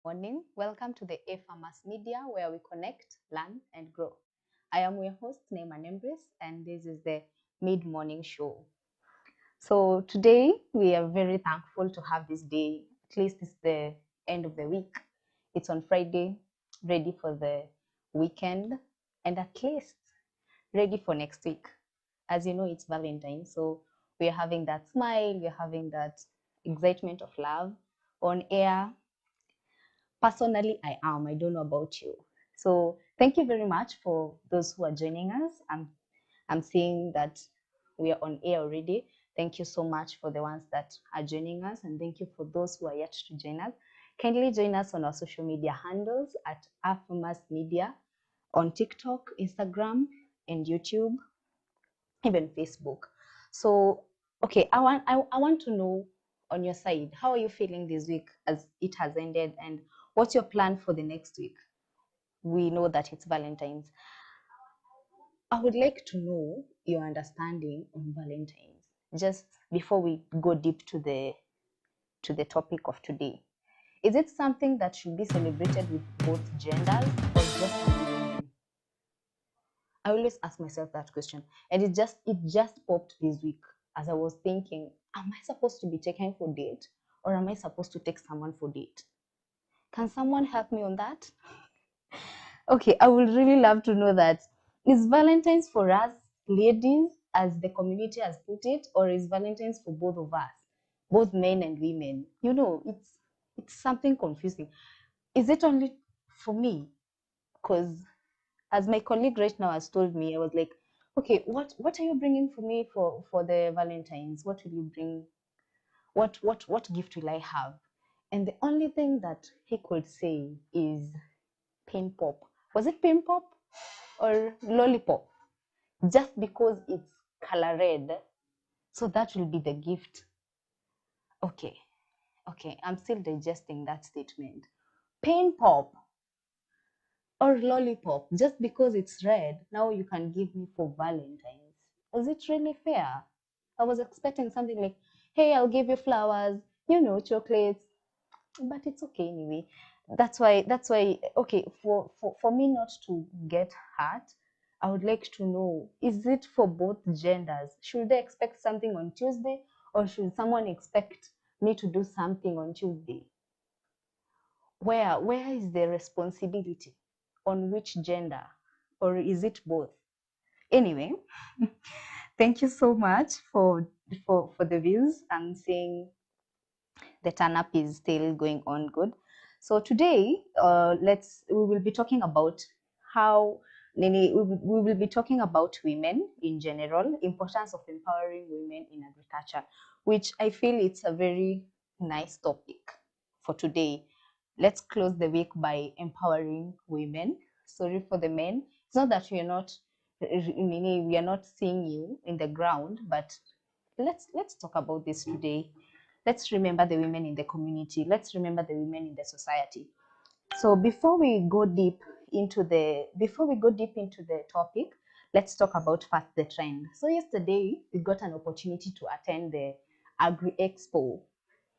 morning. Welcome to the A-Farmers Media, where we connect, learn, and grow. I am your host, Neyman Embrace, and this is the mid-morning show. So today, we are very thankful to have this day. At least it's the end of the week. It's on Friday, ready for the weekend, and at least ready for next week. As you know, it's Valentine's, so we're having that smile, we're having that excitement of love on air. Personally, I am. I don't know about you. So thank you very much for those who are joining us. I'm seeing that we are on air already. Thank you so much for the ones that are joining us, and thank you for those who are yet to join us. Kindly join us on our social media handles at Afirmas Media on TikTok, Instagram, and YouTube, even Facebook. So, okay, I want to know on your side, how are you feeling this week as it has ended, and what's your plan for the next week? We know that it's Valentine's. I would like to know your understanding on Valentine's just before we go deep to the topic of today. Is it something that should be celebrated with both genders or just only women? I always ask myself that question, and it just popped this week as I was thinking, am I supposed to be taken for date, or am I supposed to take someone for date? Can someone help me on that? Okay, I would really love to know that. Is Valentine's for us ladies, as the community has put it, or is Valentine's for both of us, both men and women? It's something confusing. Is it only for me? Because as my colleague right now has told me, I was like, okay, what are you bringing for me for the Valentine's? What will you bring? What gift will I have? And the only thing that he could say is pin pop. Was it pin pop or lollipop? Just because it's color red, so that will be the gift. Okay, okay, I'm still digesting that statement. Pin pop or lollipop, just because it's red, now you can give me for Valentine's. Is it really fair? I was expecting something like, hey, I'll give you flowers, chocolates, but it's okay anyway. That's why okay, for me not to get hurt, I would like to know, is it for both genders? Should they expect something on Tuesday, or should someone expect me to do something on Tuesday? Where is the responsibility, on which gender, or is it both? Anyway, thank you so much for the views. I'm seeing the turn up is still going on good. So today, we will be talking about how we will be talking about women in general, importance of empowering women in agriculture, which I feel it's a very nice topic for today. Let's close the week by empowering women. Sorry for the men. It's not that we are not seeing you in the ground, but let's talk about this today. Let's remember the women in the community. Let's remember the women in the society. So before we go deep into the topic, let's talk about first the trend. So yesterday we got an opportunity to attend the Agri Expo,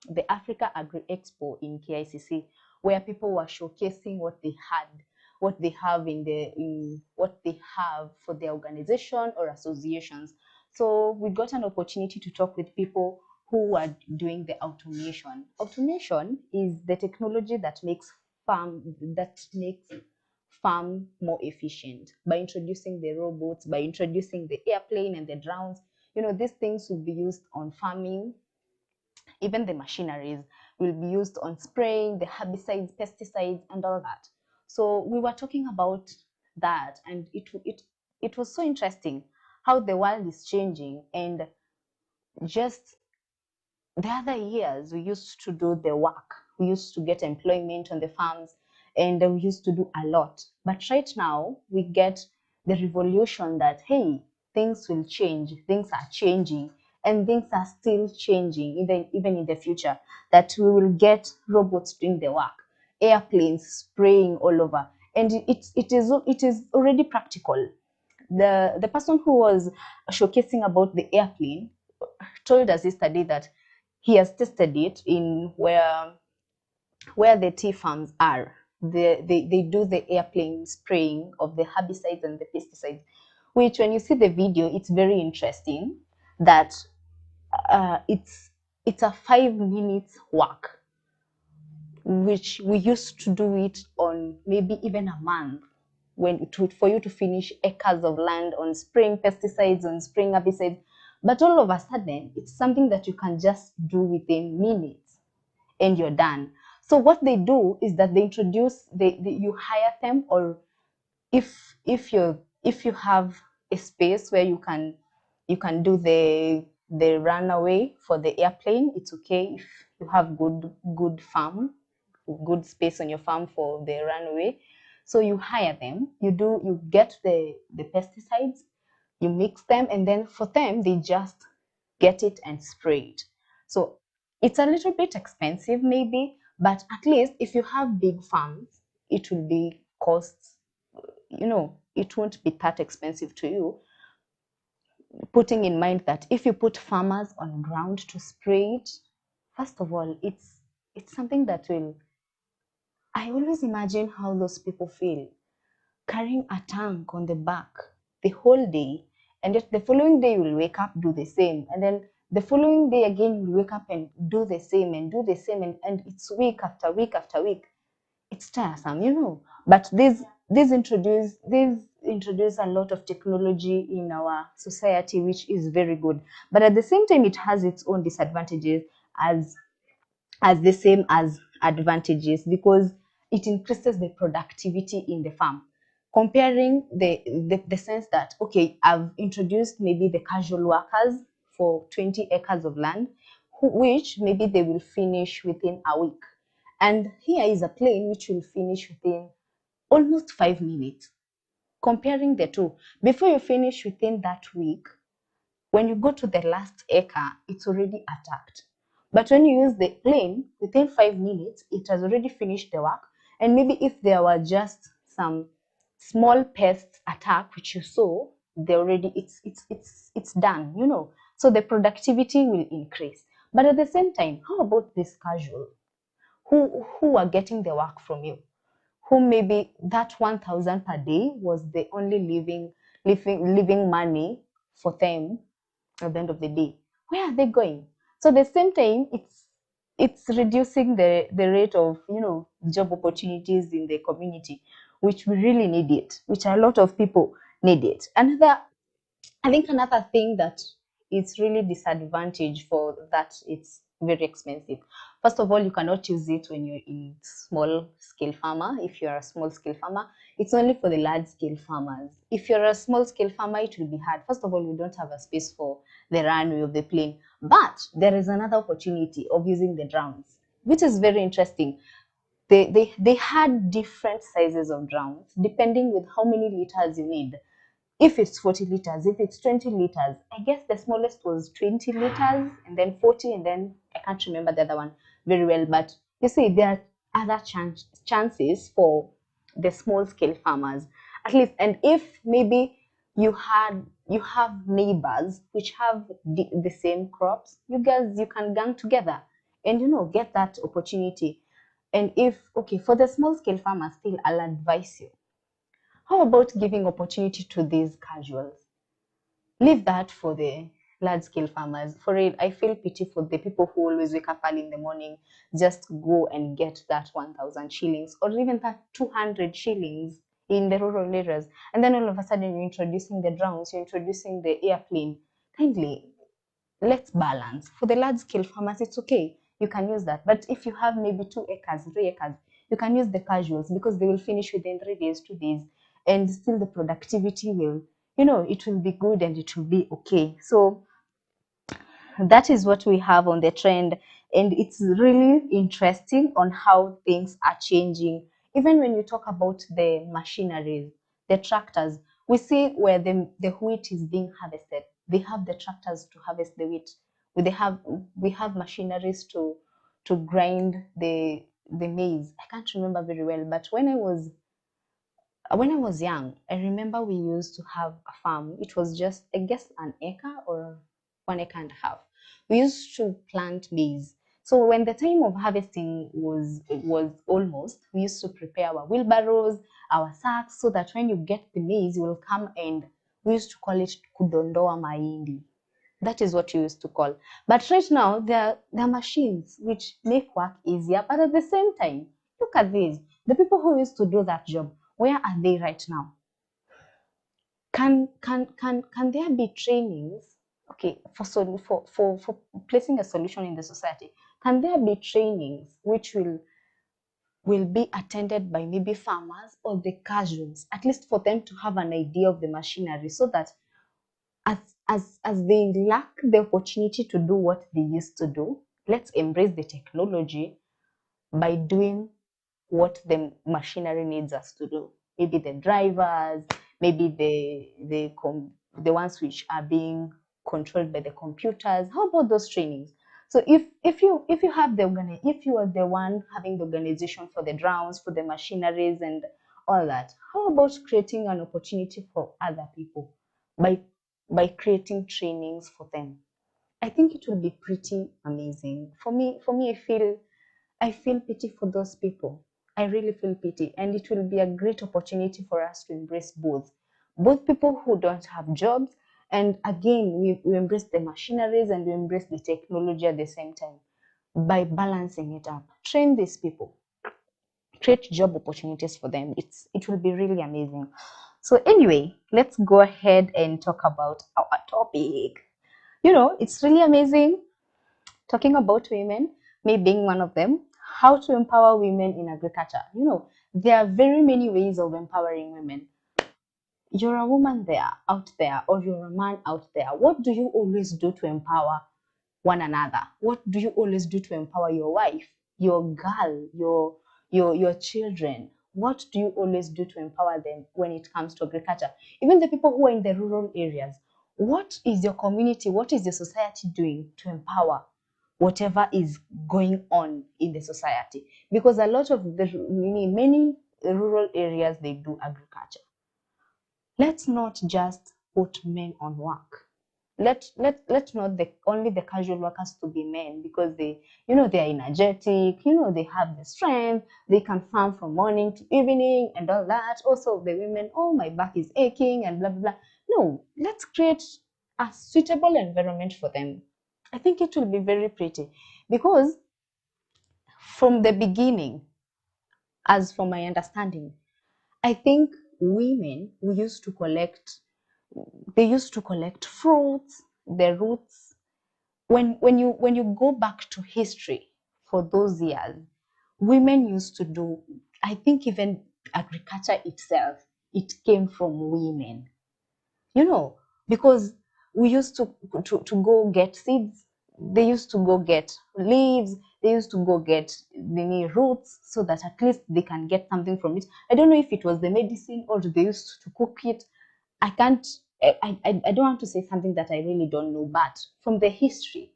the Africa Agri Expo in KICC, where people were showcasing what they have in what they have for their organization or associations. So we got an opportunity to talk with people who are doing the automation. Automation is the technology that makes farm more efficient by introducing the robots, by introducing the airplane and the drones. These things will be used on farming. Even the machineries will be used on spraying the herbicides, pesticides, and all that. So we were talking about that, and it was so interesting how the world is changing. And just the other years, we used to do the work, we used to get employment on the farms, and we used to do a lot. But right now, we get the revolution that, hey, things will change, things are changing, and things are still changing, even in the future, that we will get robots doing the work, airplanes spraying all over. And it is already practical. The person who was showcasing about the airplane told us yesterday that he has tested it in where where the tea farms are, they do the airplane spraying of the herbicides and the pesticides, which when you see the video, it's very interesting that it's a 5 minutes work, which we used to do it on maybe even a month, when it would, for you to finish acres of land on spraying pesticides, on spraying herbicides. But all of a sudden, it's something that you can just do within minutes and you're done. So what they do is that they introduce, you hire them, or if you have a space where you can do the runaway for the airplane, it's okay. If you have good space on your farm for the runaway, so you hire them, you get the pesticides, you mix them, and then for them they just get it and spray it. So it's a little bit expensive maybe, but at least if you have big farms, it will be costs, it won't be that expensive to you, putting in mind that if you put farmers on ground to spray it, first of all, it's something that will, I always imagine how those people feel carrying a tank on the back the whole day, and yet the following day you will wake up, do the same, and then the following day again you will wake up and do the same and do the same, and it's week after week after week. It's tiresome. But these introduce a lot of technology in our society, which is very good. But at the same time, it has its own disadvantages as the same as advantages, because it increases the productivity in the farm. Comparing the sense that, okay, I've introduced maybe the casual workers for 20 acres of land, which maybe they will finish within a week. And here is a plane which will finish within almost 5 minutes. Comparing the two, before you finish within that week, when you go to the last acre, it's already attacked. But when you use the plane, within 5 minutes, it has already finished the work. And maybe if there were just some small pests attack, which you saw, they already it's done. So the productivity will increase. But at the same time, how about this casual who are getting the work from you? Who maybe that 1,000 per day was the only living money for them at the end of the day. Where are they going? So at the same time, it's reducing the rate of job opportunities in the community, which we really need it, which a lot of people need it. I think another thing that is really disadvantage for that, it's very expensive. First of all, you cannot use it when you're in small scale farmer. If you're a small scale farmer, it's only for the large scale farmers. If you're a small scale farmer, it will be hard. First of all, you don't have a space for the runway of the plane. But there is another opportunity of using the drones, which is very interesting. They had different sizes of drones depending with how many liters you need. If it's 40 liters, if it's 20 liters, I guess the smallest was 20 liters, and then 40, and then I can't remember the other one very well. But you see, there are other chances for the small scale farmers, at least. And if maybe you have neighbors which have the same crops, you can gang together and get that opportunity. And if, okay, for the small scale farmers, still I'll advise you, how about giving opportunity to these casuals? Leave that for the large scale farmers. For it, I feel pity for the people who always wake up early in the morning just go and get that 1,000 shillings or even that 200 shillings in the rural areas. And then all of a sudden you're introducing the drones, you're introducing the airplane. Kindly, let's balance. For the large scale farmers, it's okay. You can use that. But if you have maybe 2 acres, 3 acres, you can use the casuals because they will finish within 3 days, 2 days, and still the productivity will, it will be good and it will be okay. So that is what we have on the trend, and it's really interesting on how things are changing. Even when you talk about the machineries, the tractors, we see where the wheat is being harvested, they have the tractors to harvest the wheat. We have machineries to grind the maize. I can't remember very well, but when I was young, I remember we used to have a farm. It was just, I guess, an acre or 1 acre and a half. We used to plant maize. So when the time of harvesting was almost, we used to prepare our wheelbarrows, our sacks, so that when you get the maize, you will come, and we used to call it kudondoa mahindi. That is what you used to call. But right now, there are machines which make work easier, but at the same time, look at this. The people who used to do that job, where are they right now? Can there be trainings, okay, for placing a solution in the society? Can there be trainings which will be attended by maybe farmers or the casuals, at least for them to have an idea of the machinery, so that as as they lack the opportunity to do what they used to do, let's embrace the technology by doing what the machinery needs us to do. Maybe the drivers, maybe the ones which are being controlled by the computers. How about those trainings? So if you have the if you are the one having the organization for the drones, for the machineries and all that, how about creating an opportunity for other people by creating trainings for them? I think it will be pretty amazing. For me, I feel pity for those people. I really feel pity, and it will be a great opportunity for us to embrace both people who don't have jobs, and again, we embrace the machineries and we embrace the technology at the same time by balancing it up. Train these people, create job opportunities for them. It will be really amazing. So anyway, let's go ahead and talk about our topic. It's really amazing talking about women, me being one of them, how to empower women in agriculture. There are very many ways of empowering women. You're a woman there, out there, or you're a man out there. What do you always do to empower one another? What do you always do to empower your wife, your girl, your children? What do you always do to empower them when it comes to agriculture? Even the people who are in the rural areas. What is your community, what is the society doing to empower whatever is going on in the society? Because a lot of the many rural areas, they do agriculture. Let's not just put men on work. Let not the only the casual workers to be men, because they are energetic, they have the strength, they can farm from morning to evening and all that. Also the women, oh, my back is aching and blah blah blah. No, let's create a suitable environment for them. I think it will be very pretty, because from the beginning, as for my understanding, I think women we used to collect they used to collect fruits, the roots. When you go back to history for those years, women used to do, I think even agriculture itself, it came from women. you know, because we used to go get seeds, they used to go get leaves, they used to go get the roots, so that at least they can get something from it. I don't know if it was the medicine or they used to cook it. I can't, I don't want to say something that I really don't know, but from the history,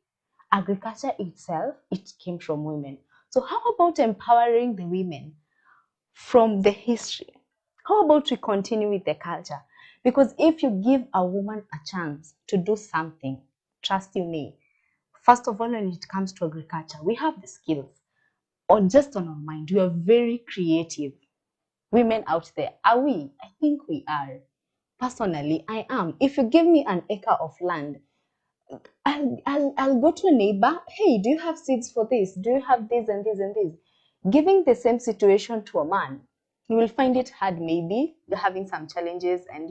agriculture itself, it came from women. So how about empowering the women from the history? How about we continue with the culture? Because if you give a woman a chance to do something, trust you me, first of all, when it comes to agriculture, we have the skills, or just on our mind, we are very creative. Women out there, are we? I think we are. Personally, I am. If you give me an acre of land, I'll go to a neighbor. Hey, do you have seeds for this? Do you have this and this and this? Giving the same situation to a man, you will find it hard. Maybe they're having some challenges, and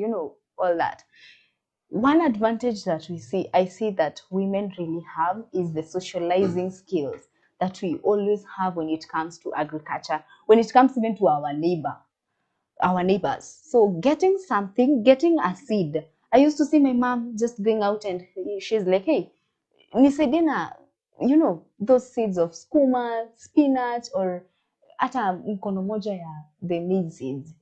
all that. One advantage that I see that women really have is the socializing skills that we always have when it comes to agriculture, when it comes even to our neighbors. So getting something, getting a seed. I used to see my mom just going out and she's like, hey, nisaidie na, those seeds of skuma, spinach, or hata mkono moja ya the maize seeds,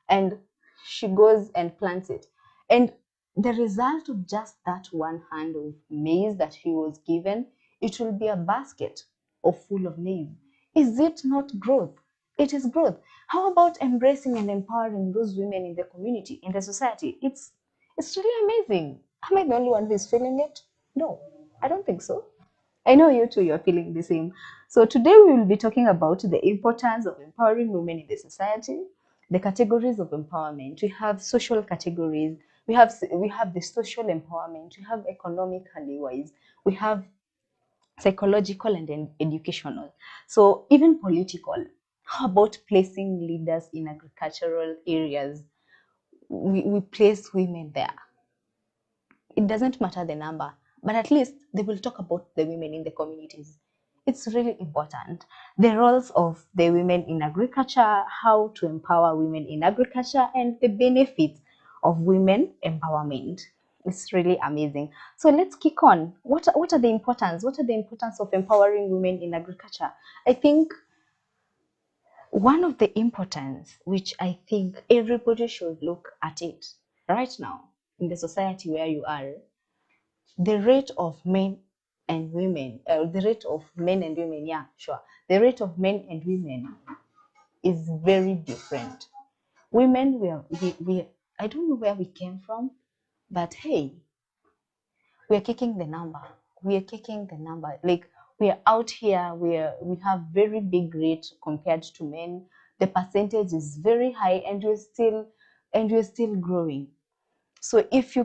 and she goes and plants it. And the result of just that one hand of maize that she was given, it will be a basket of full of maize. Is it not growth? It is growth. How about embracing and empowering those women in the community, in the society? It's really amazing. Am I the only one who is feeling it? No, I don't think so. I know you too, you're feeling the same. So today we will be talking about the importance of empowering women in the society, the categories of empowerment. We have social categories. We have the social empowerment. We have economically wise. We have psychological and then educational. So even political. How about placing leaders in agricultural areas? We place women there. It doesn't matter the number, but at least they will talk about the women in the communities. It's really important. The roles of the women in agriculture, how to empower women in agriculture, and the benefits of women empowerment. It's really amazing. So let's kick on. What are the importance? What are the importance of empowering women in agriculture? I think one of the importance, which I think everybody should look at it right now in the society where you are, the rate of men and women, the rate of men and women, yeah, sure. The rate of men and women is very different. Women, I don't know where we came from, but hey, we are kicking the number. We are kicking the number. Like we are out here, we have very big rate compared to men. The percentage is very high, and we're still growing. So if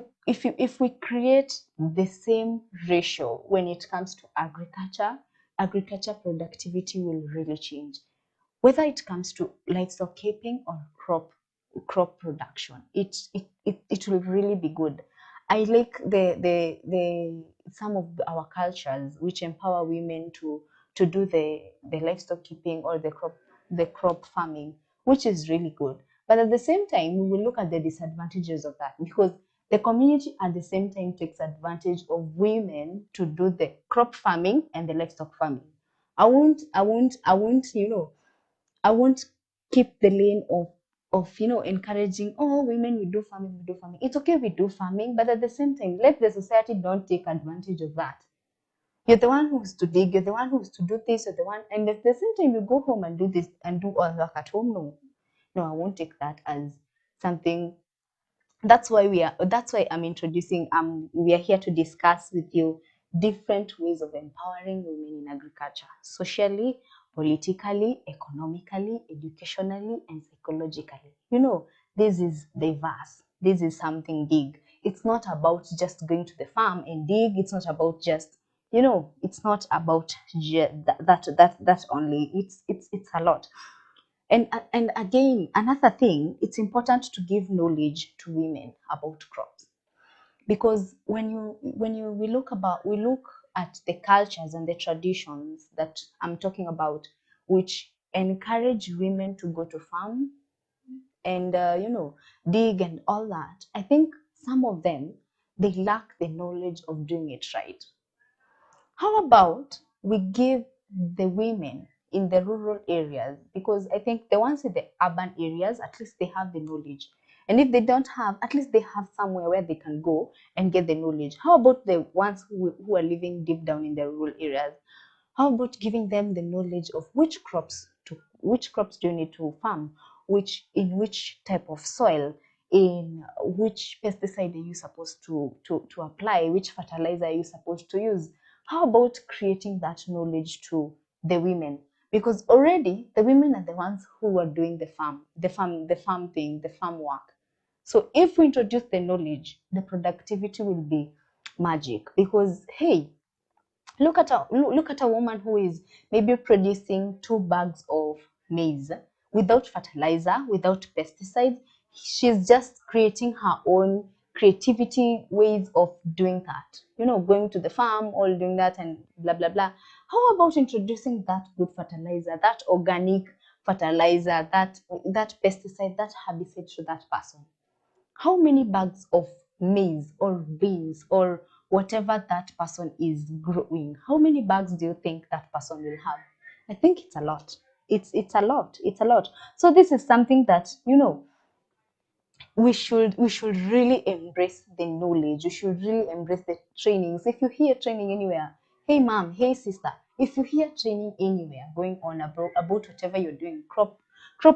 we create the same ratio when it comes to agriculture productivity will really change. Whether it comes to livestock keeping or crop production, it will really be good. I like the some of our cultures which empower women to do the livestock keeping or the crop farming, which is really good. But at the same time, we will look at the disadvantages of that, because the community at the same time takes advantage of women to do the crop farming and the livestock farming. I won't keep the lane of encouraging, oh, women, we do farming. It's okay, we do farming, but at the same time, let the society don't take advantage of that. You're the one who's to dig, you're the one who's to do this, you're the one, and at the same time you go home and do this and do all work at home. No, I won't take that as something. That's why I'm introducing, we are here to discuss with you different ways of empowering women in agriculture, socially, politically, economically, educationally, and psychologically. This is diverse. This is something big. It's not about just going to the farm and dig. It's not about just, it's not about that only. It's a lot. And again, another thing, it's important to give knowledge to women about crops, because when we look at the cultures and the traditions that I'm talking about, which encourage women to go to farm and dig and all that. I think some of them, they lack the knowledge of doing it right. How about we give the women in the rural areas, because I think the ones in the urban areas, at least they have the knowledge. And if they don't have, at least they have somewhere where they can go and get the knowledge. How about the ones who are living deep down in the rural areas? How about giving them the knowledge of which crops do you need to farm, which type of soil, in which pesticide are you supposed to apply, which fertilizer are you supposed to use? How about creating that knowledge to the women? Because already the women are the ones who are doing the farm thing, the farm work. So if we introduce the knowledge, the productivity will be magic. Because hey, look at a woman who is maybe producing 2 bags of maize without fertilizer, without pesticides. She's just creating her own creativity ways of doing that. Going to the farm, all doing that and blah blah blah. How about introducing that good fertilizer, that organic fertilizer, that pesticide, that herbicide to that person? How many bags of maize or beans or whatever that person is growing, how many bags do you think that person will have? I think it's a lot. It's a lot. It's a lot. So this is something that we should really embrace the knowledge. We should really embrace the trainings. If you hear training anywhere, hey mom, hey sister, if you hear training anywhere going on about whatever you're doing, crop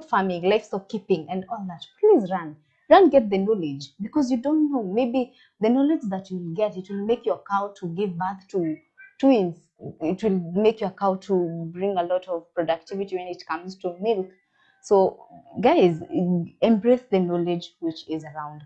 farming, livestock keeping, and all that, please run, get the knowledge, because you don't know, maybe the knowledge that you'll get, it will make your cow to give birth to twins it will make your cow to bring a lot of productivity when it comes to milk. So guys, embrace the knowledge which is around.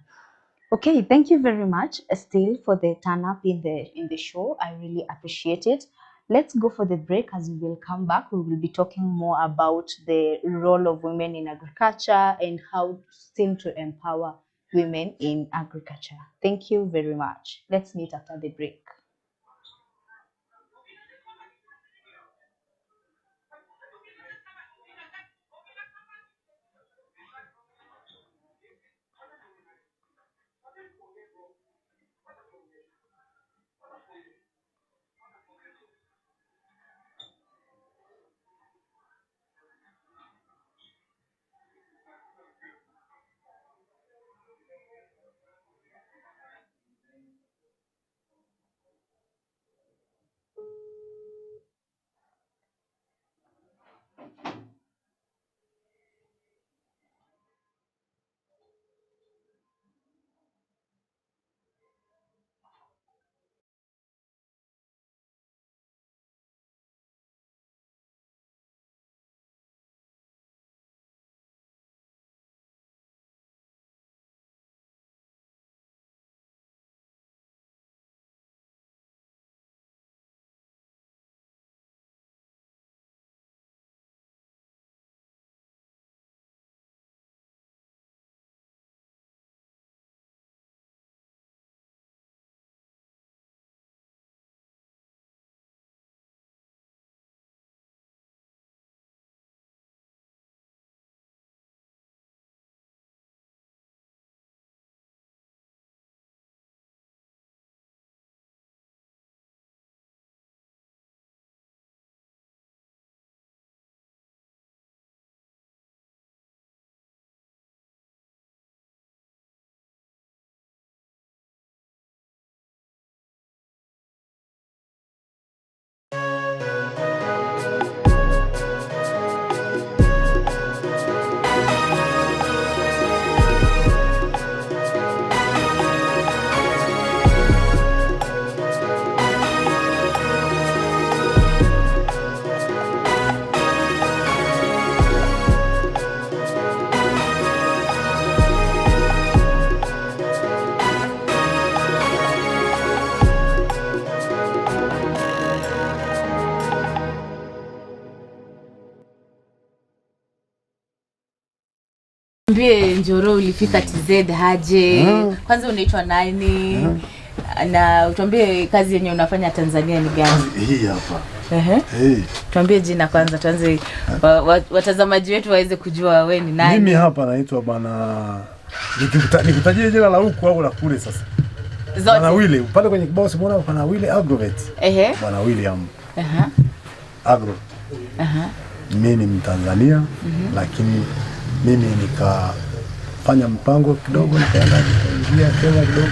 Okay, thank you very much still for the turn up in the show. I really appreciate it. Let's go for the break. As we will come back, we will be talking more about the role of women in agriculture and how still to empower women in agriculture. Thank you very much. Let's meet after the break. Mbie Njoro ulifika TZ haje? Kwanza unaitwa nani? Na utuambie kazi yenye unafanya Tanzania ni gani? Hii hapa. Tuambie jina kwanza, tuanze watazamaji wetu waweze kujua wewe ni nani. Mimi hapa naitwa bana, nikutajie jina la huku au la kule sasa? Zote. Bana Wile, pale kwenye kibao simuona bana Wile Agrovet. Bana William. Agro. Mimi ni Mtanzania, lakini mimi nikafanya mpango kidogo, nikaenda kuingia Kenya kidogo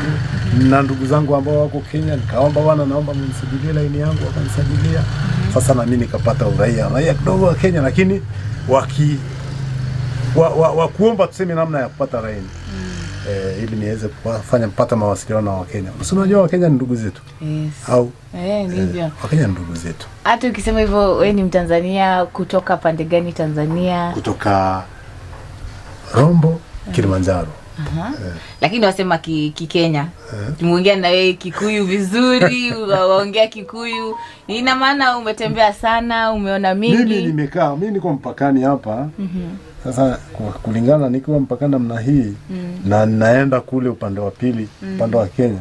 na ndugu zangu ambao wako Kenya, nikaomba bwana, naomba mnisaidie line yangu, wakanisaidia. Sasa na mimi nikapata uraia kidogo wa Kenya, lakini kuomba tuseme namna ya kupata line ili niweze kufanya mpata mawasiliano na Wakenya. Unajua Wakenya ni ndugu zetu. Yes. Au ni hivyo. Wakenya ni ndugu zetu. Hata ukisema hivyo, wewe ni Mtanzania kutoka pande gani Tanzania? Kutoka Rombo, Kilimanjaro. Lakini wasema Kikenya. Muongea na wewe Kikuyu vizuri, waongea Kikuyu. Ina maana umetembea sana, umeona mingi. Mimi niko mpakani hapa. Sasa kulingana nikiwa mpakani namna hii na naenda kule upande wa pili, upande wa Kenya.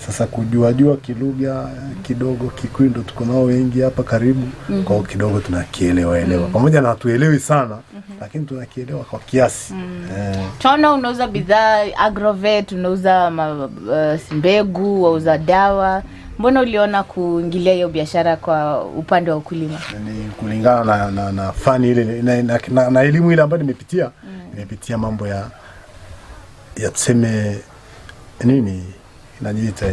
Sasa kujua kilugha kidogo, Kikuyu ndo tuko nao wengi hapa karibu, kwa kidogo tunakielewa. Pamoja na hatuelewi sana, lakini tunakielewa kwa kiasi. Tunaona unauza bidhaa Agrovet, unauza mbegu, unauza dawa. Mbona uliona kuingilia hiyo biashara kwa upande wa ukulima? Ni kulingana na fani ile na elimu ile ambayo nimepitia. Nimepitia mambo ya tuseme nini inajiita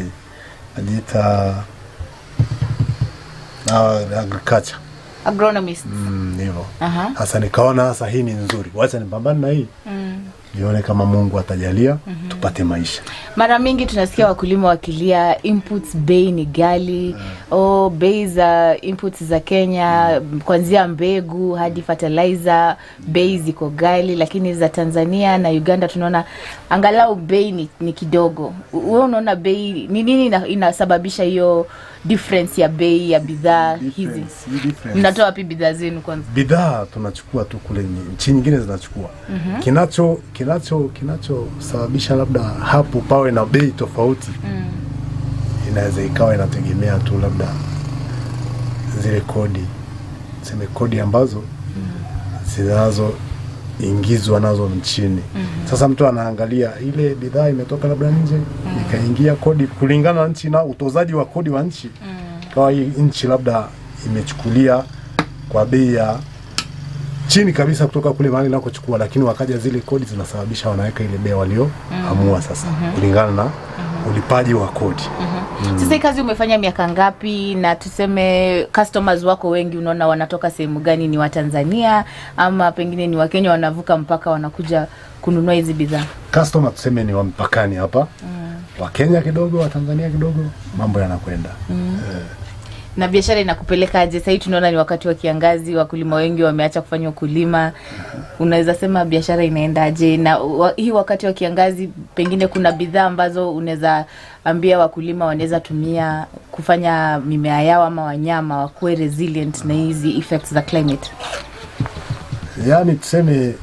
agriculture, agronomist. Hivyo. Sasa nikaona sasa hii ni nzuri, wacha nipambane na hii. nione kama Mungu atajalia tupate maisha. Mara mingi tunasikia wakulima wakilia inputs bei ni ghali, bei za inputs za Kenya kuanzia mbegu hadi fertilizer bei ziko ghali, lakini za Tanzania na Uganda tunaona angalau bei ni kidogo. Wewe unaona bei ni nini inasababisha hiyo difference ya bei ya bidhaa hizi? Mnatoa wapi bidhaa zenu kwanza? Bidhaa tunachukua tu kule nchi nyingine zinachukua. Kinachosababisha labda hapo pawe na bei tofauti. Inaweza ikawa inategemea tu labda zile kodi. Sema kodi ambazo zinazoingizwa nazo nchini. Sasa mtu anaangalia ile bidhaa imetoka labda nje, ikaingia kodi kulingana na nchi na utozaji wa kodi wa nchi. Kwa hii nchi labda imechukulia kwa bei ya chini kabisa kutoka kule mahali nakochukua, lakini wakaja zile kodi zinasababisha wanaweka ile bei walioamua sasa kulingana na ulipaji wa kodi. Sasa kazi umefanya miaka ngapi, na tuseme customers wako wengi unaona wanatoka sehemu gani? Ni wa Tanzania ama pengine ni wa Kenya wanavuka mpaka wanakuja kununua hizi bidhaa? Customer tuseme ni wa mpakani hapa. Wa Kenya kidogo, wa Tanzania kidogo, mambo yanakwenda. Na biashara inakupeleka aje? Sasa tunaona ni wakati wa kiangazi, wakulima wengi wameacha kufanya ukulima. Unaweza sema biashara inaendaje? Na hii wakati wa kiangazi pengine kuna bidhaa ambazo unaweza ambia wakulima wanaweza tumia kufanya mimea yao ama wanyama wakuwe resilient na hizi effects za climate? Yani tuseme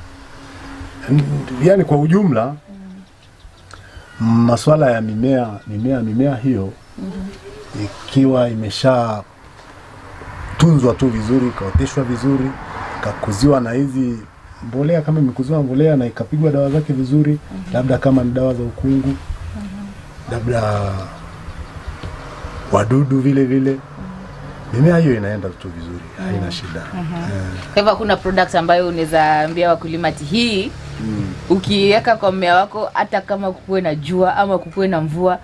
kwa ujumla masuala ya mimea hiyo ikiwa imesha tunzwa tu vizuri, ikaoteshwa vizuri, ikakuziwa na hizi mbolea, kama imekuziwa mbolea na ikapigwa dawa zake vizuri, labda kama ni dawa za ukungu, labda wadudu vile mimea hiyo inaenda tu vizuri, haina shida. Kwa hivyo kuna product ambayo unaweza ambia wakulima ati hii ukiweka kwa mmea wako, hata kama kukuwe na jua ama kukuwe na mvua,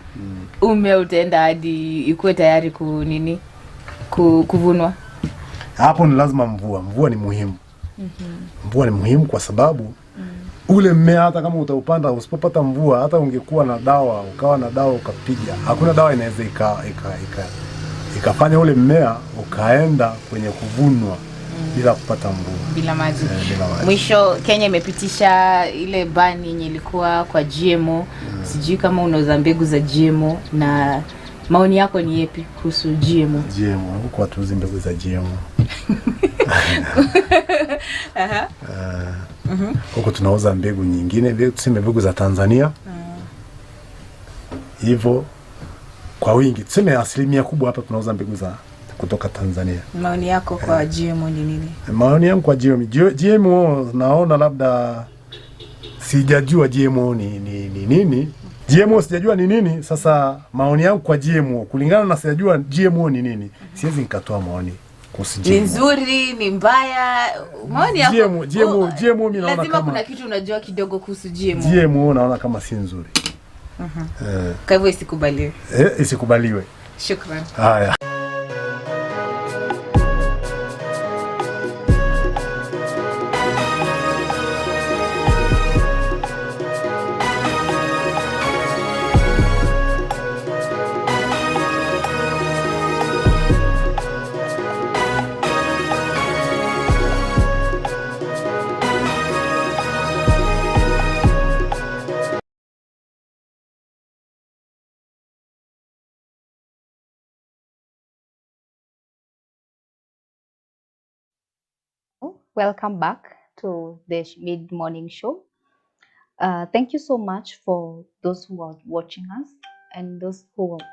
mmea utaenda hadi ikuwe tayari kuvunwa? Hapo ni lazima mvua ni muhimu. Mvua ni muhimu kwa sababu ule mmea hata kama utaupanda usipopata mvua, hata ungekuwa na dawa, ukawa na dawa ukapiga, hakuna dawa inaweza ikafanya ule mmea ukaenda kwenye kuvunwa bila kupata mvua, bila maji. Mwisho Kenya imepitisha ile ban yenye ilikuwa kwa GMO. Sijui kama unauza mbegu za GMO, na maoni yako ni yapi kuhusu GMO? Huko hatuuzi mbegu za GMO. Huko tunauza mbegu nyingine, tuseme mbegu za Tanzania. Hivyo kwa wingi, tuseme 1% kubwa hapa tunauza mbegu za kutoka Tanzania. Maoni yako kwa GMO ni nini? Maoni yangu kwa GMO naona labda sijajua GMO ni nini. GMO sijajua ni nini. Sasa maoni yangu kwa GMO kulingana na sijajua GMO ni nini, siwezi nikatoa maoni kuhusu GMO. Ni nzuri, ni mbaya? Maoni yako GMO mimi naona lazima kama kuna kitu unajua kidogo kuhusu GMO. GMO naona kama si nzuri. Kwa hivyo isikubaliwe. Isikubaliwe. Shukrani. Haya. Welcome back to the mid-morning show. Thank you so much for those who are watching us and those who are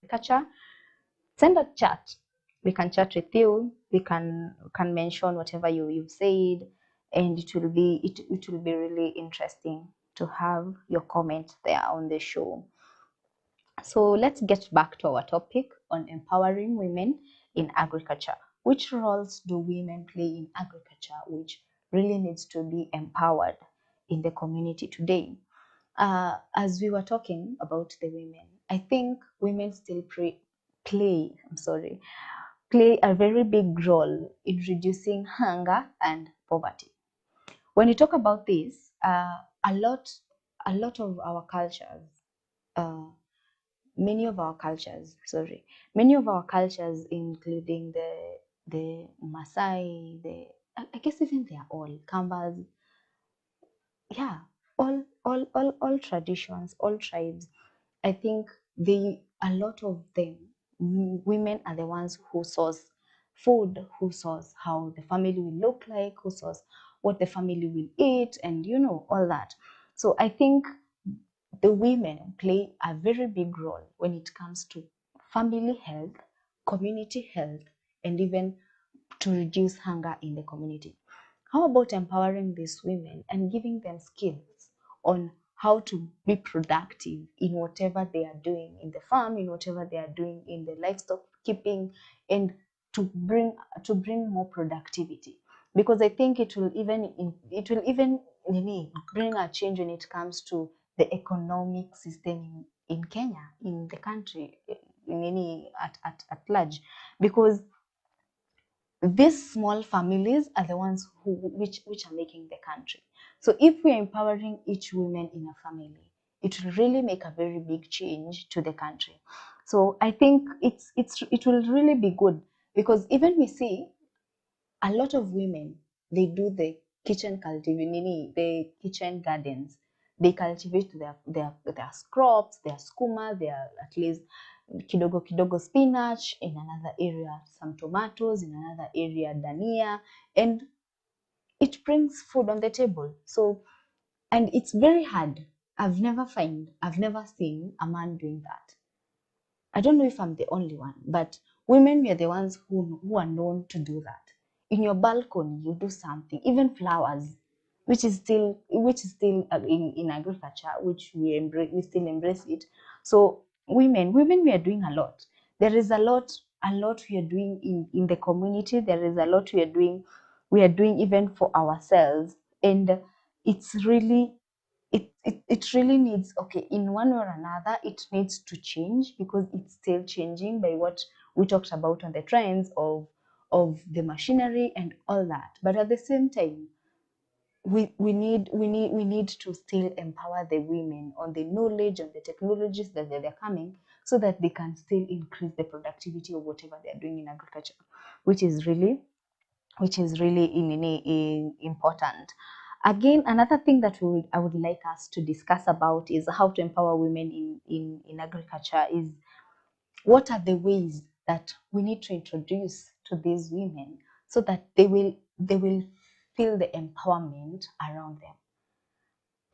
agriculture. Send a chat. We can chat with you. We can mention whatever you've said, and it will be really interesting to have your comment there on the show. So let's get back to our topic on empowering women in agriculture. which roles do women play in agriculture, which really needs to be empowered in the community today? As we were talking about the women, I think women still play a very big role in reducing hunger and poverty. When you talk about this, a lot of our cultures, uh, many of our cultures, including the Maasai, I guess even they are all Kambas, yeah, all traditions, all tribes. I think a lot of them, women are the ones who source food, who source how the family will look like, who source what the family will eat, and all that. So I think the women play a very big role when it comes to family health, community health, and even to reduce hunger in the community. How about empowering these women and giving them skills on how to be productive in whatever they are doing in the farm, in whatever they are doing in the livestock keeping, and to bring more productivity? Because I think it will even bring a change when it comes to the economic system in Kenya, in the country, at large, because these small families are the ones which are making the country. So if we are empowering each woman in a family, it will really make a very big change to the country. So I think it will really be good, because even we see a lot of women, they do the kitchen cultivating, the kitchen gardens. They cultivate their crops, their skuma, their at least kidogo kidogo spinach, in another area some tomatoes, in another area dania, and it brings food on the table. So, and it's very hard. I've never seen a man doing that. I don't know if I'm the only one, but women, we are the ones who are known to do that. In your balcony, you do something, even flowers, which is still in agriculture, which we still embrace it. So women, we are doing a lot. There is a lot we are doing in the community. There is a lot we are doing even for ourselves, and it's really it really needs, okay, in one or another, it needs to change, because it's still changing by what we talked about on the trends of the machinery and all that. But at the same time, we need to still empower the women on the knowledge, on the technologies that they're coming, so that they can still increase the productivity of whatever they're doing in agriculture, which is really important. Again, another thing that I would like us to discuss about is how to empower women in agriculture. Is what are the ways that we need to introduce to these women, so that they will feel the empowerment around them.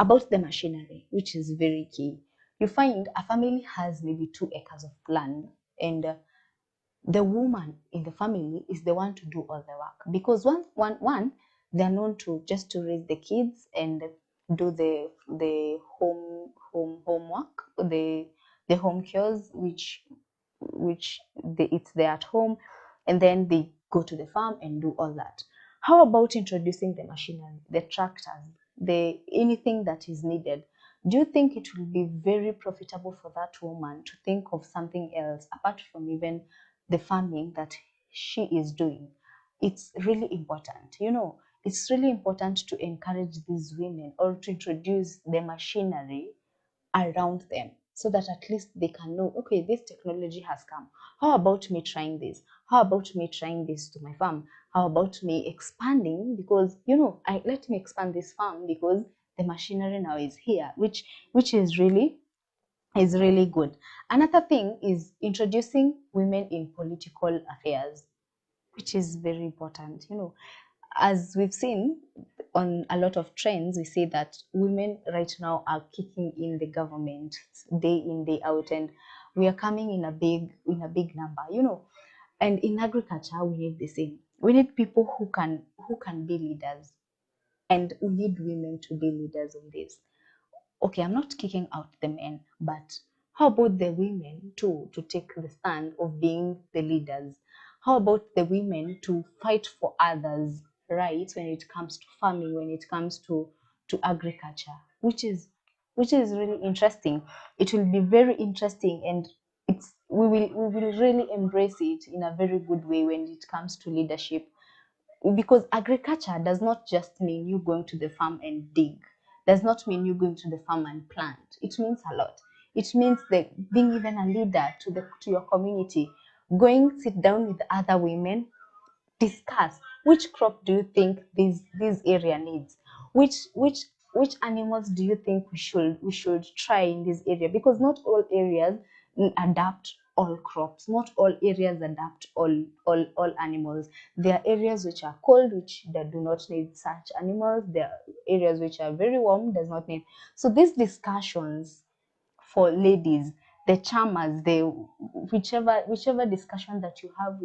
About the machinery, which is very key. You find a family has maybe 2 acres of land, and the woman in the family is the one to do all the work, because one they're known to just to raise the kids and do the homework, the home chores, it's there at home, and then they go to the farm and do all that. How about introducing the machinery, the tractors, anything that is needed? Do you think it will be very profitable for that woman to think of something else apart from even the farming that she is doing? It's really important. It's really important to encourage these women, or to introduce the machinery around them, so that at least they can know, okay, this technology has come. How about me trying this? How about me trying this to my farm? How about me expanding? Because let me expand this farm, because the machinery now is here, which is really good. Another thing is introducing women in political affairs, which is very important. As we've seen on a lot of trends, we see that women right now are kicking in the government day in, day out, and we are coming in a big number. And in agriculture, we need the same. We need people who can be leaders, and we need women to be leaders on this. Okay, I'm not kicking out the men, but how about the women too, to take the stand of being the leaders? How about the women to fight for others' rights when it comes to farming, when it comes to agriculture, which is really interesting. It will be very interesting, and we will really embrace it in a very good way when it comes to leadership, because agriculture does not just mean you going to the farm and dig, does not mean you going to the farm and plant. It means a lot. It means that being even a leader to your community, going sit down with other women, discuss which crop do you think this area needs, which animals do you think we should try in this area, because not all areas adapt all crops, not all areas adapt all animals. There are areas which are cold, which that do not need such animals. There are areas which are very warm, does not need. So these discussions for ladies, the charmers, the whichever discussion that you have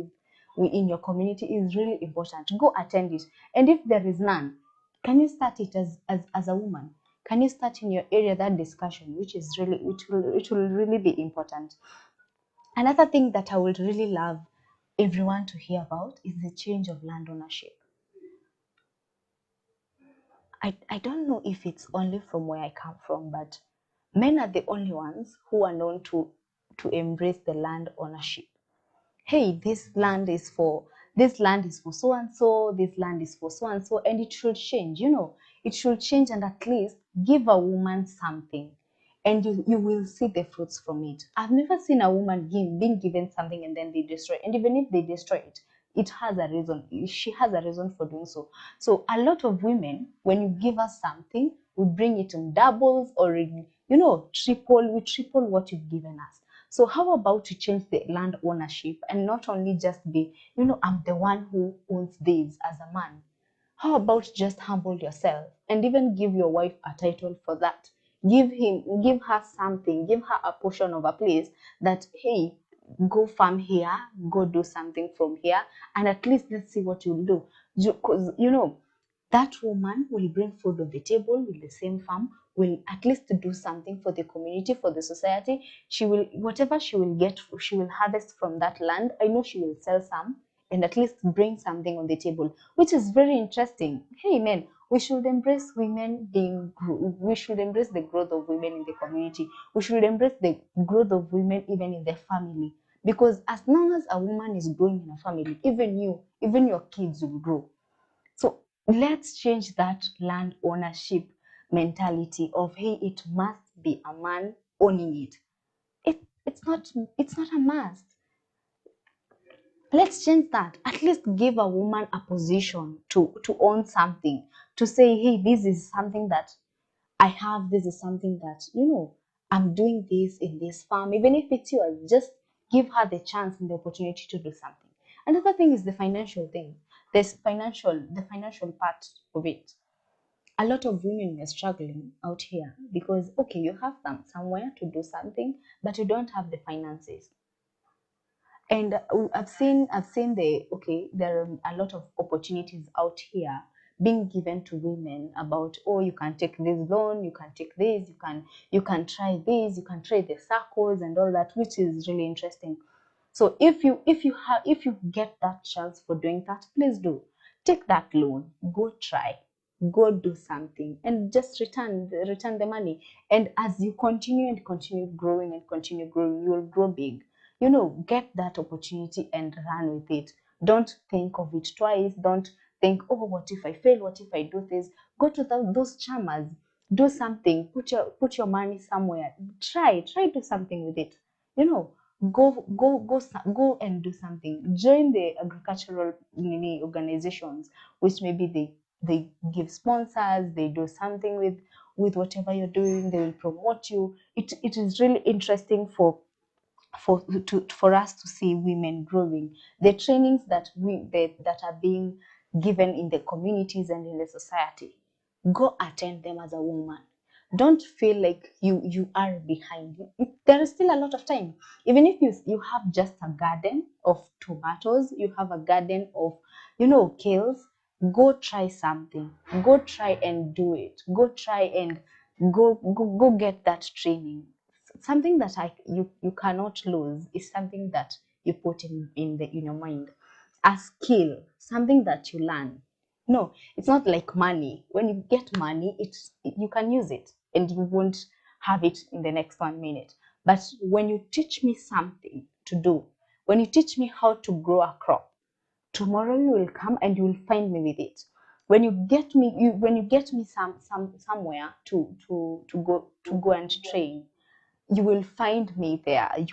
in your community is really important. Go attend it. And if there is none, can you start it as a woman? Can you start in your area that discussion, which will really be important. Another thing that I would really love everyone to hear about is the change of land ownership. I don't know if it's only from where I come from, but men are the only ones who are known to embrace the land ownership. Hey, this land is for so and so, this land is for so and so, and it should change, it should change, and at least give a woman something, and you will see the fruits from it. I've never seen a woman being given something and then they destroy it. And even if they destroy it, it has a reason. She has a reason for doing so. So a lot of women, when you give us something, we bring it in doubles, or in, we triple what you've given us. So how about to change the land ownership and not only just be, I'm the one who owns this as a man. How about just humble yourself and even give your wife a title for that? Give her something, give her a portion of a place that, hey, go farm here, go do something from here, and at least let's see what you'll do. Because, that woman will bring food on the table with the same farm, will at least do something for the community, for the society. She will, whatever she will get, she will harvest from that land. I know she will sell some and at least bring something on the table, which is very interesting. Hey, men, we should embrace we should embrace the growth of women in the community. We should embrace the growth of women even in the family. Because as long as a woman is growing in a family, even your kids will grow. So let's change that land ownership mentality of, hey, it must be a man owning it. It's not a must. Let's change that. At least give a woman a position to own something, to say, hey, this is something that I have, this is something that, I'm doing this in this farm. Even if it's yours, just give her the chance and the opportunity to do something. Another thing is the financial thing. The financial part of it. A lot of women are struggling out here because, okay, you have somewhere to do something, but you don't have the finances. And I've seen there are a lot of opportunities out here being given to women about, oh, you can take this loan, you can take this, you can try this, you can try the circles and all that, which is really interesting. So if you get that chance for doing that, please do take that loan, go try, go do something, and just return the money. And as you continue and continue growing and continue growing, you will grow big. Get that opportunity and run with it. Don't think of it twice. Don't think, oh, what if I fail? What if I do this? Go to those charmers, do something, put your money somewhere. Try do something with it. Go and do something. Join the agricultural organizations, which maybe they give sponsors, they do something with whatever you're doing, they will promote you. It is really interesting for us to see women growing. The trainings that are being given in the communities and in the society, go attend them as a woman. Don't feel like you are behind. There is still a lot of time. Even if you have just a garden of tomatoes, you have a garden of kales, go try something. Go try and do it. Go try and go get that training. Something that you cannot lose is something that you put in your mind. a skill, something that you learn. No, it's not like money. When you get money, you can use it and you won't have it in the next 1 minute. But when you teach me something to do, when you teach me how to grow a crop, tomorrow you will come and you will find me with it. When you get me, when you get me somewhere to go and train, you will find me there. I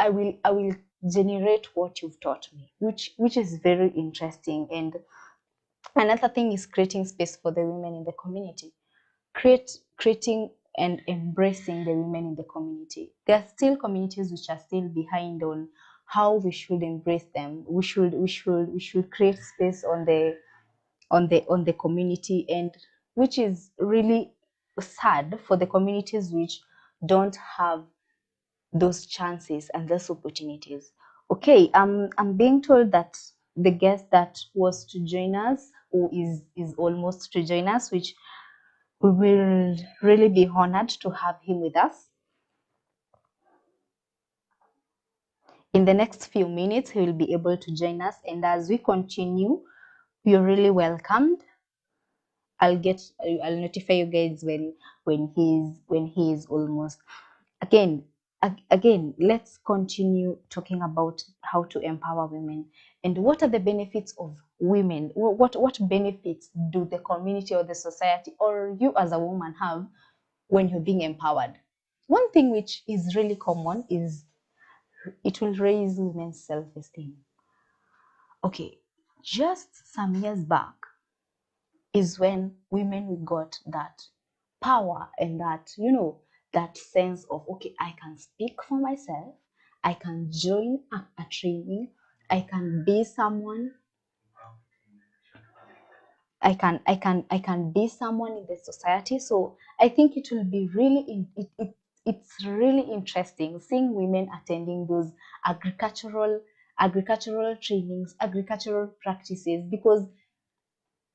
will generate what you've taught me, which is very interesting. And another thing is creating space for the women in the community. Creating and embracing the women in the community. There are still communities which are still behind on how we should embrace them. We should create space on the community, and which is really sad for the communities which don't have those chances and those opportunities. Okay, I'm being told that the guest that was to join us, who is almost to join us, which we will really be honored to have him with us. In the next few minutes, he will be able to join us, and as we continue, you're really welcomed. I'll notify you guys when he's almost. Again, let's continue talking about how to empower women and what are the benefits of women. What benefits do the community or the society or you as a woman have when you're being empowered? One thing which is really common is it will raise women's self-esteem. Okay, just some years back is when women got that power and that sense of, okay, I can speak for myself, I can join a training, I can be someone, I can be someone in the society. So I think it will be it's really interesting seeing women attending those agricultural trainings, agricultural practices, because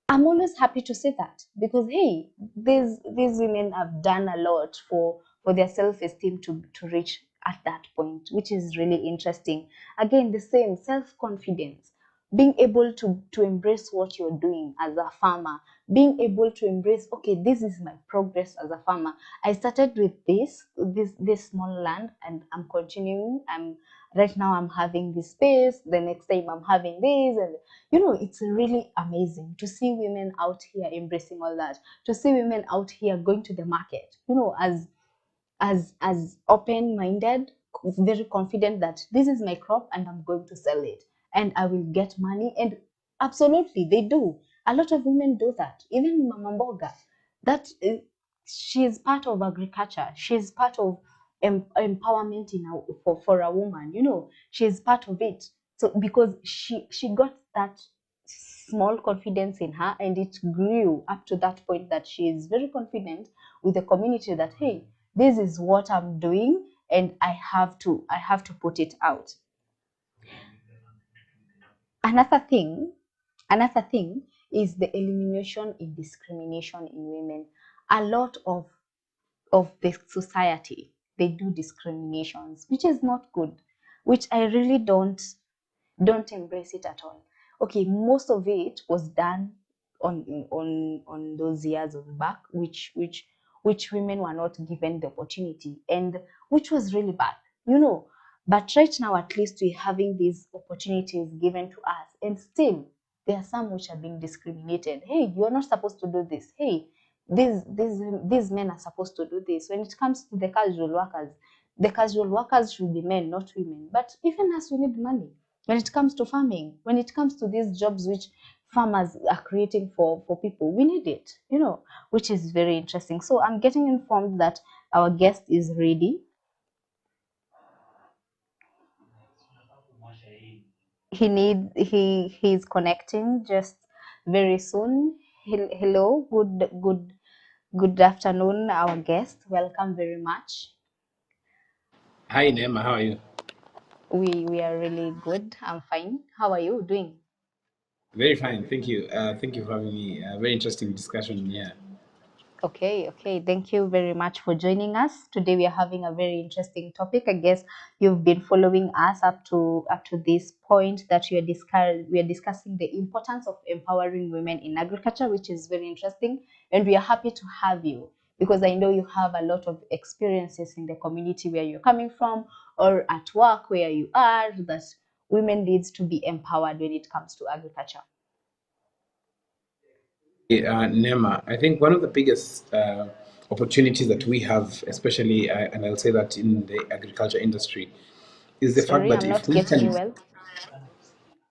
I'm always happy to say that, because hey, these women have done a lot for their self-esteem to reach at that point, which is really interesting. Again, the same self-confidence, being able to embrace what you're doing as a farmer, being able to embrace, okay, this is my progress as a farmer. I started with this small land and I'm continuing. Right now I'm having this space, the next time I'm having this, and it's really amazing to see women out here embracing all that, to see women out here going to the market, as open-minded, very confident that this is my crop and I'm going to sell it and I will get money. And absolutely, they do. A lot of women do that. Even Mama Mboga, that she's part of agriculture. She's part of empowerment for a woman. She's part of it. So because she got that small confidence in her, and it grew up to that point that she is very confident with the community that, hey, this is what I'm doing and I have to put it out. Another thing is the elimination in discrimination in women. A lot of the society, they do discriminations, which is not good, which I really don't embrace it at all. Okay, most of it was done on those years of back, which women were not given the opportunity, and which was really bad, But right now, at least we're having these opportunities given to us, and still there are some which are being discriminated. Hey, you're not supposed to do this. Hey, these men are supposed to do this. When it comes to the casual workers should be men, not women. But even us, we need money. When it comes to farming, when it comes to these jobs which farmers are creating for people, we need it, which is very interesting. So I'm getting informed that our guest is ready. He's connecting just very soon. Hello, good afternoon, our guest. Welcome very much. Hi Neema, how are you? We are really good. I'm fine. How are you doing? Very fine, thank you. Thank you for having me. Very interesting discussion. Yeah. Okay, okay. Thank you very much for joining us. Today we are having a very interesting topic. I guess you've been following us up to this point that we are discussing the importance of empowering women in agriculture, which is very interesting. And we are happy to have you because I know you have a lot of experiences in the community where you're coming from or at work where you are that women needs to be empowered when it comes to agriculture. Nema, I think one of the biggest opportunities that we have, especially, and I'll say that in the agriculture industry, is the fact Sorry, that I'm if not we getting can, you well.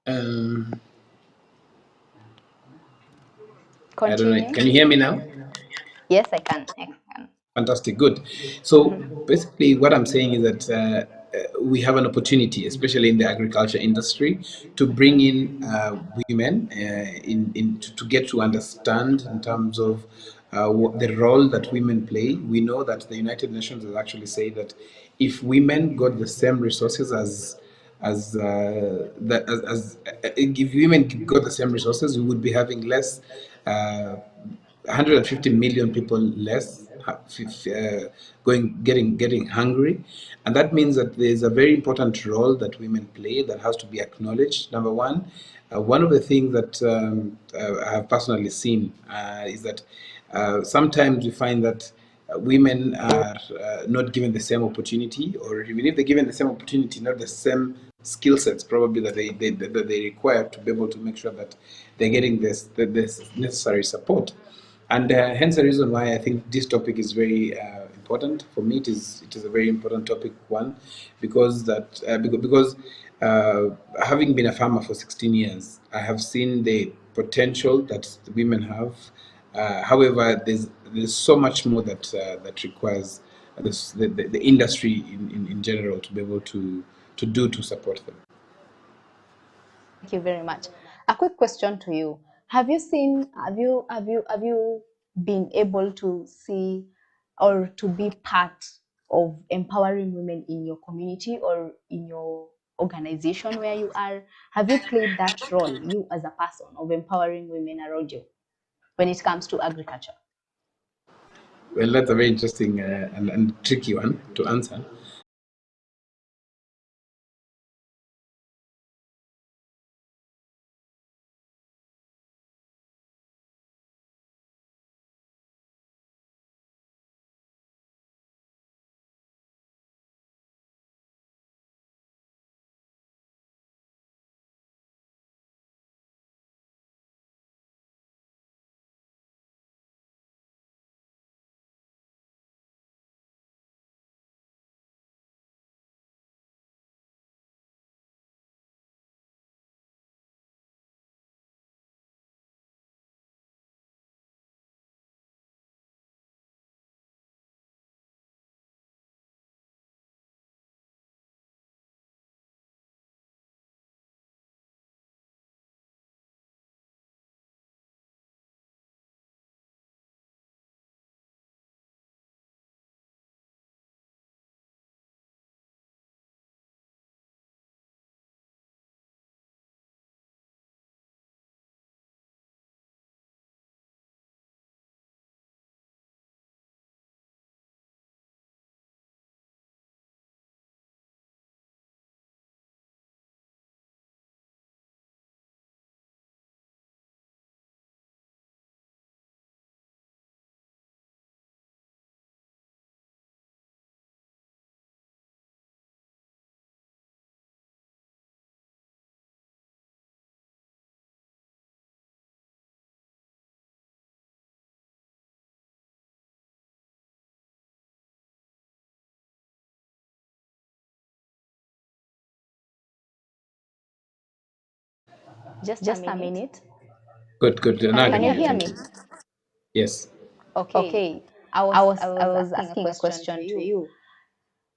um, I don't know, Continue. can you hear me now? Yes, I can. I can. Fantastic, good. So basically, what I'm saying is that we have an opportunity, especially in the agriculture industry, to bring in women to get to understand in terms of what the role that women play. We know that the United Nations has actually said that if women got the same resources as if women got the same resources, we would be having less. 150 million people less getting hungry, and that means that there's a very important role that women play that has to be acknowledged. Number one of the things that I have personally seen is that sometimes we find that women are not given the same opportunity, or even if they're given the same opportunity, not the same skill sets probably that they require to be able to make sure that they're getting this necessary support. And hence the reason why I think this topic is very important for me. It is a very important topic. One, because having been a farmer for 16 years, I have seen the potential that the women have. However, there's so much more that requires the industry in general to be able to do to support them. Thank you very much. A quick question to you. Have you been able to see or to be part of empowering women in your community or in your organization where you are? Have you played that role, you as a person, of empowering women around you when it comes to agriculture? Well, that's a very interesting and tricky one to answer. Just a minute. Good, good. Now I Can you hear hear you. me? Yes. Okay. I was asking a question to you.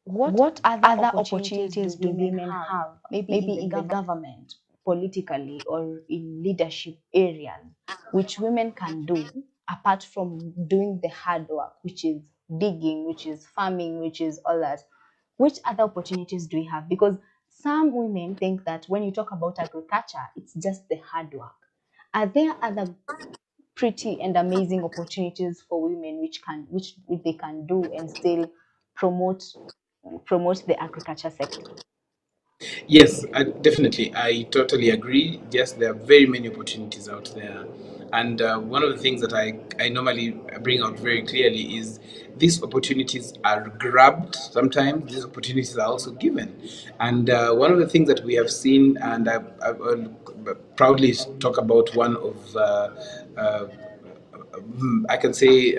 What other opportunities do women have, maybe in the government, politically, or in leadership areas, which women can do apart from doing the hard work, which is digging, which is farming, which is all that? Which other opportunities do we have? Because some women think that when you talk about agriculture, it's just the hard work. Are there other pretty and amazing opportunities for women which they can do and still promote the agriculture sector. Yes, definitely. I totally agree. Yes, there are very many opportunities out there. And one of the things that I normally bring out very clearly is these opportunities are grabbed. Sometimes these opportunities are also given. And one of the things that we have seen, and I'll proudly talk about one of uh, I can say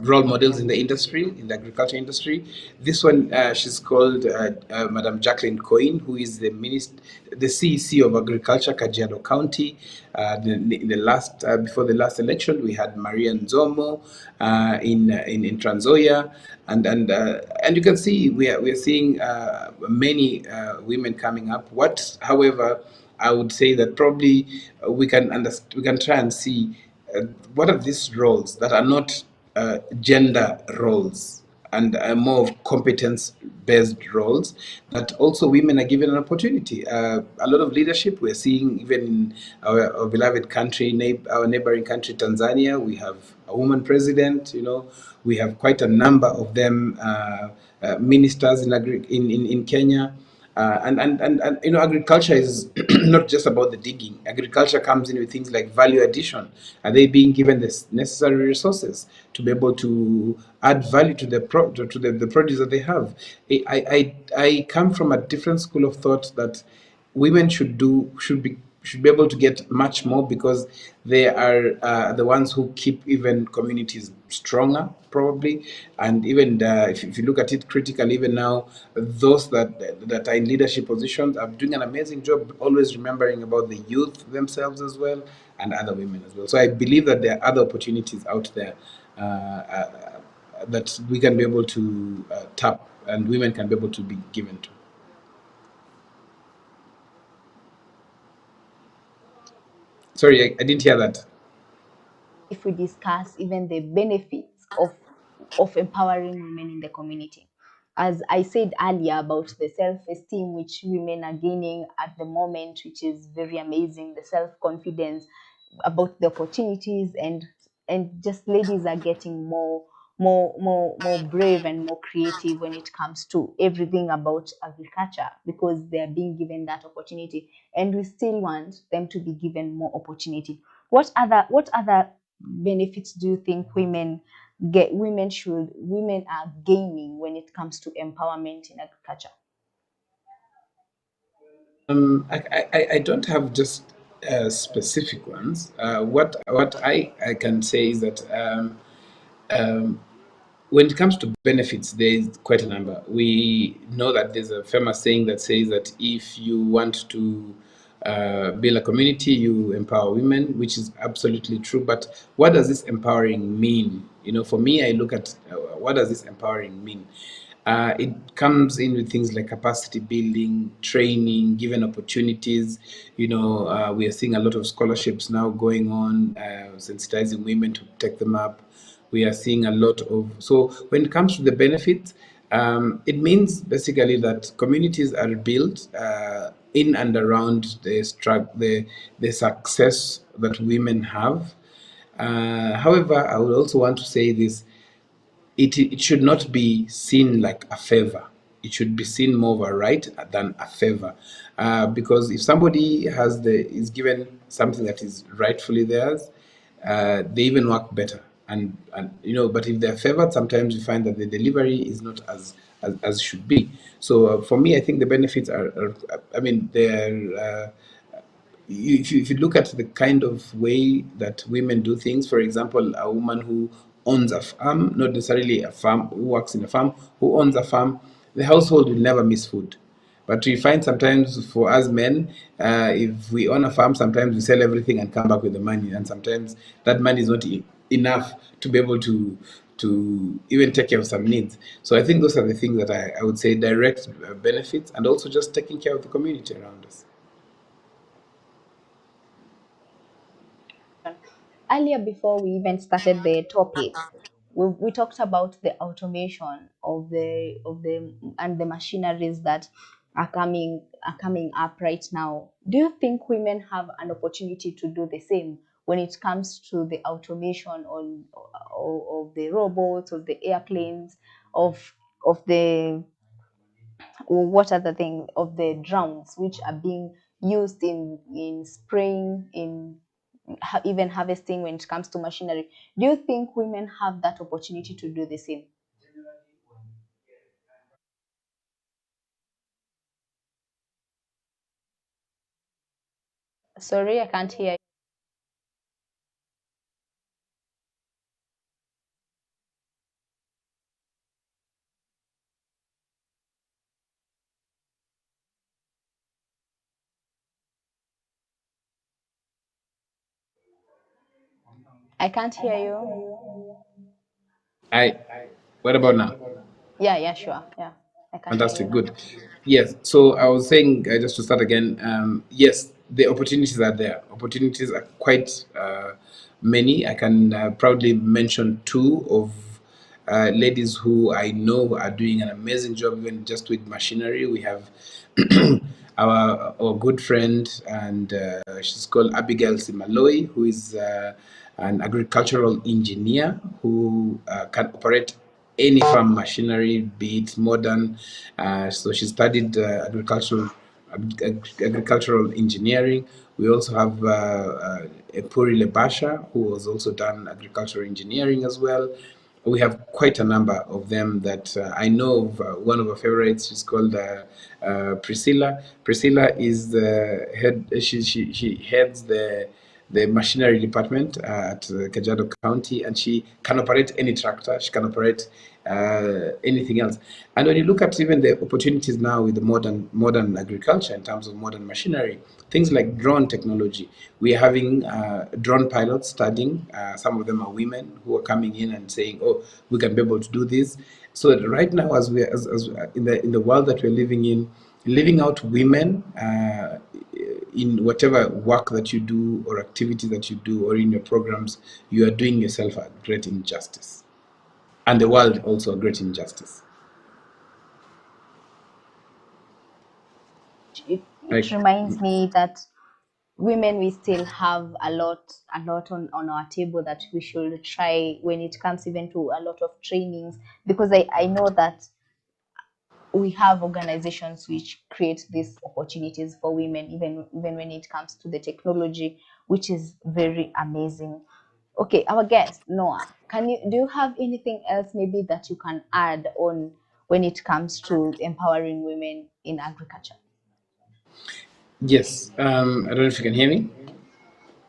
role models in the industry, in the agriculture industry. This one, she's called Madam Jacqueline Coyne, who is the CEC of Agriculture, Kajiado County. In the last, before the last election, we had Maria Nzomo in Trans Nzoia, and you can see we are seeing many women coming up. However, I would say that probably we can try and see what are these roles that are not gender roles and more of competence based roles that also women are given an opportunity. A lot of leadership we're seeing even in our beloved country, our neighboring country, Tanzania. We have a woman president, we have quite a number of them, ministers in Kenya. Agriculture is not just about the digging. Agriculture comes in with things like value addition. Are they being given the necessary resources to be able to add value to the produce that they have? I come from a different school of thought that women should be able to get much more because they are the ones who keep even communities stronger, probably. And even if you look at it critically, even now, those that are in leadership positions are doing an amazing job, always remembering about the youth themselves as well and other women as well. So I believe that there are other opportunities out there that we can be able to tap and women can be able to be given to. Sorry, I didn't hear that. If we discuss even the benefits of empowering women in the community. As I said earlier about the self-esteem which women are gaining at the moment, which is very amazing, the self-confidence about the opportunities, and just ladies are getting more brave and more creative when it comes to everything about agriculture because they are being given that opportunity, and we still want them to be given more opportunity. What other benefits do you think women are gaining when it comes to empowerment in agriculture? I don't have just specific ones. What I can say is that when it comes to benefits, there is quite a number. We know that there's a famous saying that says that if you want to build a community, you empower women, which is absolutely true. But what does this empowering mean? For me, I look at what does this empowering mean? It comes in with things like capacity building, training, given opportunities. We are seeing a lot of scholarships now going on, sensitizing women to take them up. We are seeing a lot of. So when it comes to the benefits, it means basically that communities are built in and around the success that women have. However, I would also want to say this: it should not be seen like a favor. It should be seen more of a right than a favor, because if somebody is given something that is rightfully theirs, they even work better. And but if they're favored, sometimes you find that the delivery is not as should be. So for me, I think the benefits are I mean, they're. If you look at the kind of way that women do things, for example, a woman who owns a farm, not necessarily a farm, who works in a farm, who owns a farm, the household will never miss food. But we find sometimes for us men, if we own a farm, sometimes we sell everything and come back with the money, and sometimes that money is not enough to be able to even take care of some needs. So I think those are the things that I would say direct benefits, and also just taking care of the community around us. Earlier, before we even started the topic, we talked about the automation of the and the machineries that are coming up right now. Do you think women have an opportunity to do the same when it comes to the automation of the robots, of the airplanes, of the, what other thing, of the drones which are being used in spraying, in even harvesting, when it comes to machinery. Do you think women have that opportunity to do the same? Sorry, I can't hear you. I can't hear you. I. What about now? Yeah, sure. Yeah, I can hear you Fantastic, now. good. Yes, so I was saying, just to start again, yes, the opportunities are there. Opportunities are quite many. I can proudly mention two of ladies who I know are doing an amazing job, even just with machinery. We have our good friend, and she's called Abigail Simaloi, who is an agricultural engineer who can operate any farm machinery, be it modern. So she studied agricultural engineering. We also have Epuri Lebasha, who has also done agricultural engineering as well. We have quite a number of them that I know of. One of our favorites is called Priscilla. Priscilla is the head. She heads the machinery department at Kajiado County, and she can operate any tractor. She can operate anything else. And when you look at even the opportunities now with the modern agriculture in terms of modern machinery, things like drone technology, we are having drone pilots studying. Some of them are women who are coming in and saying, "Oh, we can be able to do this." So that right now, as in the world that we're living in, living out women in whatever work that you do or activity that you do or in your programs, you are doing yourself a great injustice, and the world also a great injustice. It reminds me that women, we still have a lot on our table that we should try when it comes even to a lot of trainings, because I know that we have organizations which create these opportunities for women, even when it comes to the technology, which is very amazing. Okay, our guest Noah, do you have anything else maybe that you can add on when it comes to empowering women in agriculture? Yes, I don't know if you can hear me.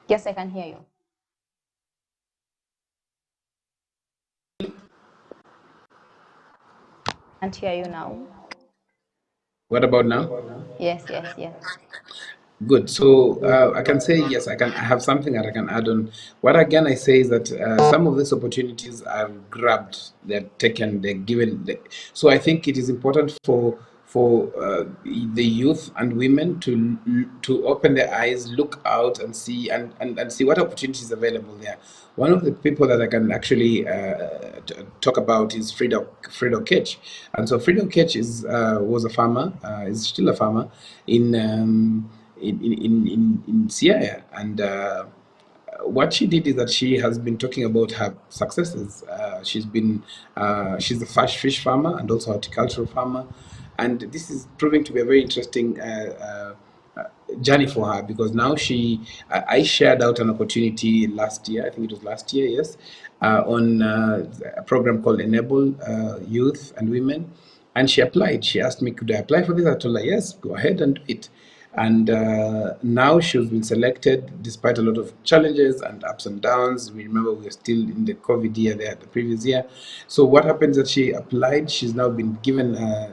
Yes, I can hear you. Can't hear you now. What about now? Yes. Good. So I can say yes. I have something that I can add on. What again I say is that some of these opportunities are grabbed, they're taken, they're given. So I think it is important for the youth and women to open their eyes, look out, and see and see what opportunities available there. One of the people that I can actually talk about is Fredo Ketch, and so Fredo Ketch is was a farmer, is still a farmer in. In Siaya, and what she did is that she has been talking about her successes. She's a fish farmer and also horticultural farmer, and this is proving to be a very interesting journey for her, because now I shared out an opportunity last year. I think it was last year, yes, on a program called Enable Youth and Women, and she applied. She asked me, could I apply for this? I told her, yes, go ahead and do it. And now she's been selected despite a lot of challenges and ups and downs. We remember we were still in the COVID year there, the previous year. So what happens that she applied, she's now been given a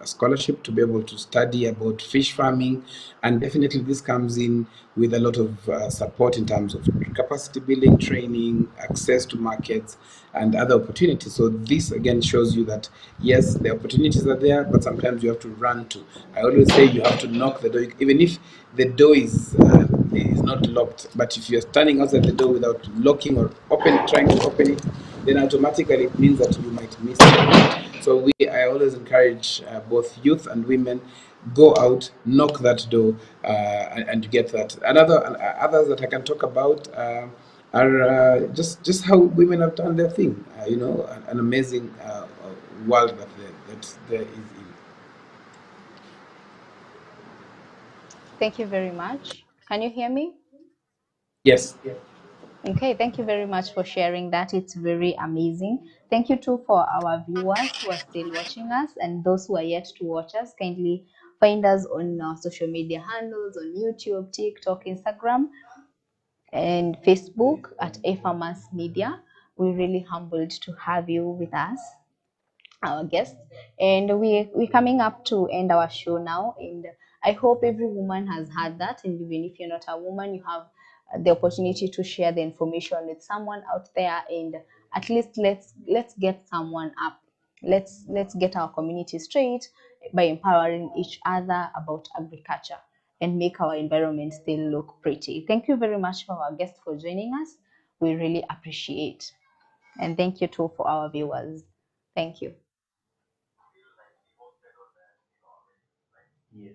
scholarship to be able to study about fish farming, and definitely this comes in with a lot of support in terms of capacity building, training, access to markets, and other opportunities. So this again shows you that yes, the opportunities are there, but sometimes you have to run to. I always say you have to knock the door, even if the door is not locked. But if you're standing outside the door without locking or trying to open it, then automatically it means that you might miss it. So I always encourage both youth and women, go out, knock that door, and you get that. Others that I can talk about are just how women have done their thing. An amazing world that there is in. Thank you very much. Can you hear me? Yes. Okay, thank you very much for sharing that. It's very amazing. Thank you too for our viewers who are still watching us, and those who are yet to watch us. Kindly find us on our social media handles on YouTube, TikTok, Instagram, and Facebook at AFAMAS Media. We're really humbled to have you with us, our guest, and we're coming up to end our show now, and I hope every woman has had that, and even if you're not a woman, you have the opportunity to share the information with someone out there, and at least let's get someone up. Let's get our community straight by empowering each other about agriculture and make our environment still look pretty. Thank you very much for our guest for joining us. We really appreciate, and thank you too for our viewers. Thank you. Yes.